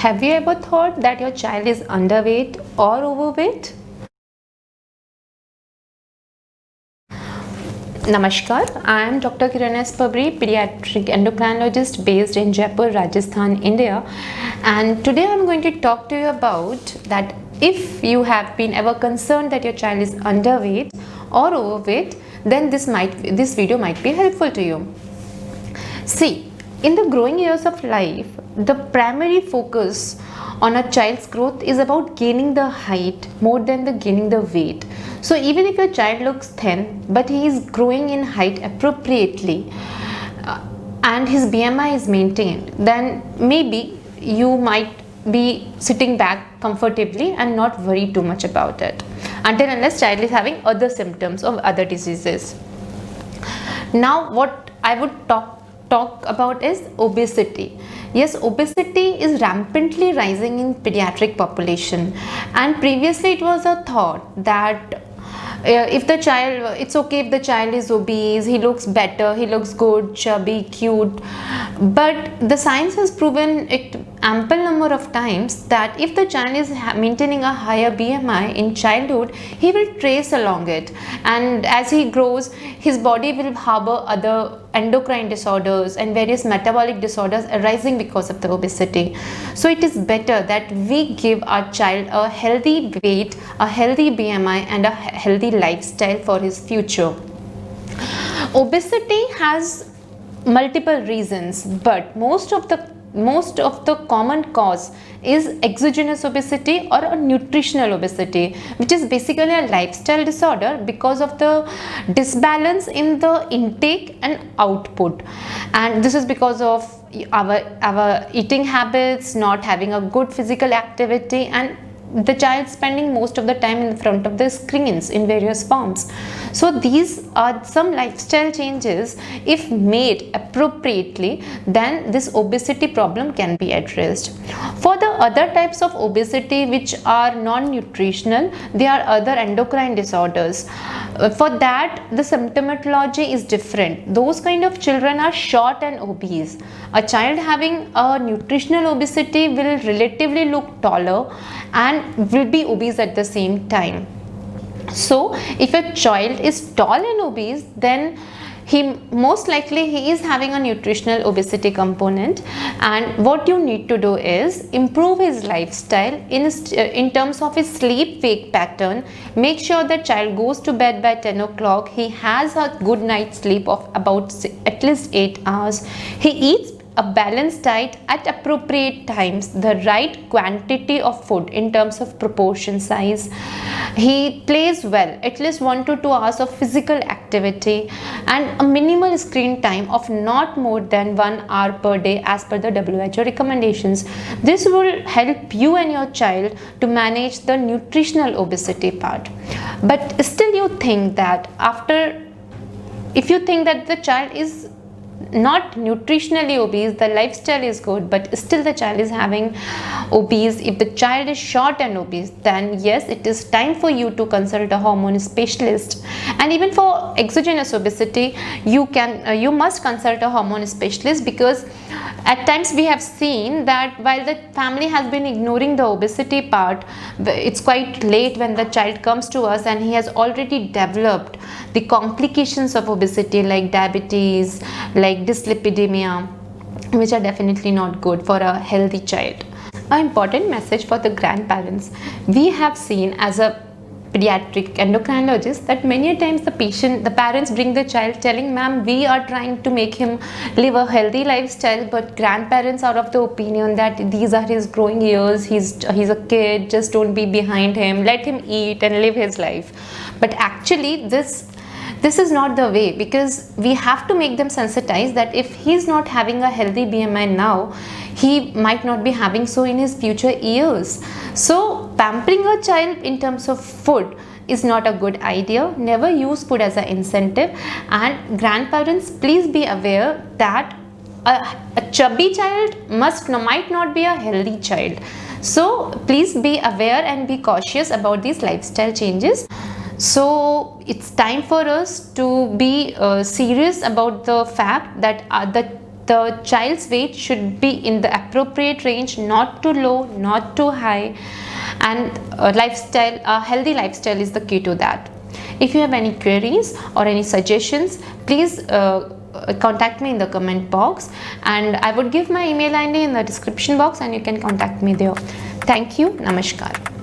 Have you ever thought that your child is underweight or overweight? Namaskar, I am Dr. Kiran S. Pabri, pediatric endocrinologist based in Jaipur, Rajasthan, India. And today I am going to talk to you about that if you have been ever concerned that your child is underweight or overweight, then this video might be helpful to you. See, in the growing years of life, the primary focus on a child's growth is about gaining the height more than the gaining the weight. So even if your child looks thin but he is growing in height appropriately and his BMI is maintained, then maybe you might be sitting back comfortably and not worry too much about it until unless child is having other symptoms of other diseases. Now what I would talk about is obesity. Yes, obesity is rampantly rising in pediatric population, and previously it was a thought that if the child, it's okay if the child is obese, he looks better, he looks good, chubby, cute. But the science has proven it ample number of times that if the child is maintaining a higher BMI in childhood, he will trace along it, and as he grows, his body will harbor other endocrine disorders and various metabolic disorders arising because of the obesity. So it is better that we give our child a healthy weight, a healthy BMI and a healthy lifestyle for his future. Obesity has multiple reasons, but most of the common cause is exogenous obesity or a nutritional obesity, which is basically a lifestyle disorder because of the disbalance in the intake and output, and this is because of our eating habits, not having a good physical activity, and the child spending most of the time in front of the screens in various forms. So these are some lifestyle changes. If made appropriately, then this obesity problem can be addressed. For the other types of obesity which are non-nutritional, there are other endocrine disorders. For that, the symptomatology is different. Those kind of children are short and obese. A child having a nutritional obesity will relatively look taller and will be obese at the same time. So if a child is tall and obese, then most likely he is having a nutritional obesity component, and what you need to do is improve his lifestyle in terms of his sleep wake pattern. Make sure that child goes to bed by 10 o'clock, he has a good night's sleep of about at least 8 hours, he eats a balanced diet at appropriate times, the right quantity of food in terms of proportion size, he plays well, at least 1 to 2 hours of physical activity, and a minimal screen time of not more than 1 hour per day as per the WHO recommendations. This will help you and your child to manage the nutritional obesity part. But still you think that if you think that the child is not nutritionally obese, the lifestyle is good, but still the child is having obese, if the child is short and obese, then yes, it is time for you to consult a hormone specialist. And even for exogenous obesity, you must consult a hormone specialist, because at times we have seen that while the family has been ignoring the obesity part, it's quite late when the child comes to us and he has already developed the complications of obesity like diabetes, like dyslipidemia, which are definitely not good for a healthy child. An important message for the grandparents. We have seen as a pediatric endocrinologist that many a times the parents bring the child telling, ma'am, we are trying to make him live a healthy lifestyle, but grandparents are of the opinion that these are his growing years, he's a kid, just don't be behind him, let him eat and live his life. But actually this is not the way, because we have to make them sensitized that if he's not having a healthy BMI now, he might not be having so in his future years. So pampering a child in terms of food is not a good idea. Never use food as an incentive, and grandparents, please be aware that a chubby child might not be a healthy child. So please be aware and be cautious about these lifestyle changes. So it's time for us to be serious about the fact that the the child's weight should be in the appropriate range, not too low, not too high, and a healthy lifestyle is the key to that. If you have any queries or any suggestions, please contact me in the comment box, and I would give my email ID in the description box, and you can contact me there. Thank you. Namaskar.